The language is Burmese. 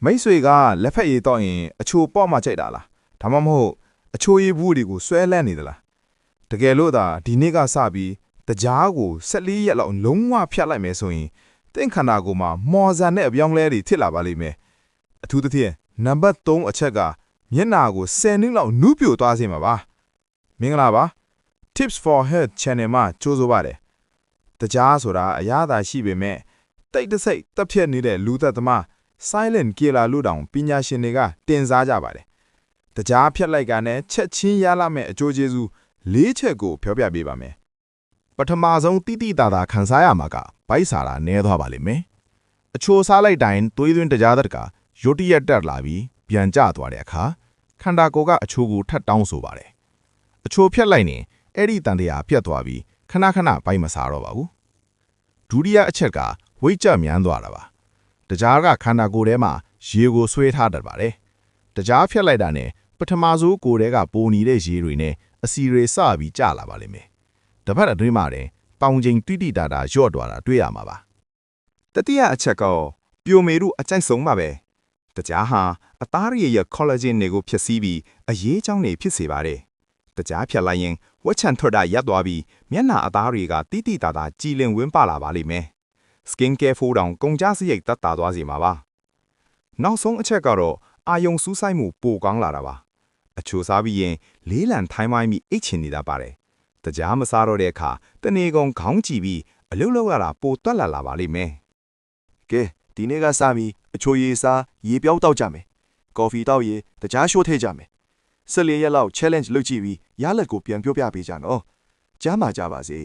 မိတ်ဆွေကလက်ဖက်ရည်တော့ရင်အချိုပေါ့မှကြိုက်တာလားဒါမှမဟုတ်အချိုရည်ဘူးတွေကိုဆွဲလန့်နေသလားတကယ်လို့သာဒီနေ့ကစပြီးတကြားကို14ရက်လောက်လုံးဝဖြတ်လိုက်မယ်ဆိုရင်တင့်ခန္ဓာကိုယ်မှာမော်ဇန်နဲ့အပြောင်းလဲတွေဖြစ်လာပါလိမ့်မယ်အထူးသဖြင့်နံပါတ်3အချက်ကမျက်နာကို10နှစ်လောက်နူးပြိုသွားစေမှာပါမင်္ဂလာပါ Tips for Health Channel မှာကြိုးစားပါတယ်တကြားဆိုတာအရသာရှိပေမဲ့တိတ်တဆိတ်တက်ဖြတ်နေတဲ့လူသက်သမား silent killer လို့တောင်ပညာရှင်တွေကတင်စားကြပါတယ်တကြားဖြတ်လိုက်ကနဲ့ချက်ချင်းရလာမဲ့အကျိုးကျေးဇူး၄ချက်ကိုပြောပြပေးပါမယ်ပထမဆုံးတိတိတာတာခံစားရမှာကဗိုက်စာတာနည်းသွားပါလိမ့်မယ်အချိုစားလိုက်တိုင်းသွေးသွင်းတကြားတကရုတ်တရက်တက်လာပြီးပြန်ကျသွားတဲ့အခါခန္ဓာကိုယ်ကအချိုကိုထပ်တောင်းဆိုပါတယ်အချိုဖြတ်လိုက်ရင်အဲ့ဒီတန်တရားပြတ်သွားပြီးခဏခဏဗိုက်မစားတော့ပါဘူးဒုတိယအချက်ကဝိတ်ကြမြန်းသွားတာပါတကြားကခန္ဓာကိုယ်ထဲမှာရေကိုဆွဲထားတတ်ပါတယ်တကြားဖြတ်လိုက်တာနဲ့ပထမဆုံးကိုယ်ထဲကပိုနေတဲ့ရေတွေနဲ့အစီတွေစပြီးကျလာပါလိမ့်မယ်တပတ်အတွင်းမှာတင်ပေါင်ချိန်တိတိတာတာလျော့သွားတာတွေ့ရမှာပါတတိယအချက်ကောပြိုမေတို့အကြိုက်ဆုံးပါပဲတကြားဟာအသားရည်ရဲ့ collagen တွေကိုဖြည့်ဆည်းပြီးအရေးကြောင်းတွေဖြစ်စေပါတယ်တကြားဖြတ်လိုက်ရင်ဝက်ချန်ထွက်တာရပ်သွားပြီးမျက်နှာအသားတွေကတိတိတာတာကြည်လင်ဝင်းပလာပါလိမ့်မယ် skin care ဖိုးတောင်ကုန်ကြစရိတ်တက်တာသွားစေမှာပါနောက်ဆုံးအချက်ကတော့အာယုံစူးစိုက်မှုပိုကောင်းလာတာပါအချိုစားပြီးရင်လေးလံထိုင်းမိုင်းပြီးအိတ်ချင်နေတာပါတယ်တကြားမစားတော့တဲ့အခါတနေကုန်ခေါင်းကြည့်ပြီးအလုတ်လောက်ရတာပိုတွက်လာပါလိမ့်မယ်ကဲဒီနေ့ကစပြီးအချိုရည်စားရေပြောင်းတောက်ကြမယ်ကော်ဖီတောက်ရေတကြားရှိုးထည့်ကြမယ်14ရက်လောက် challenge လုပ်ကြည့်ပြီးရလက်ကိုပြန်ပြောပြပေးကြနော်ကြားမှာကြပါစေ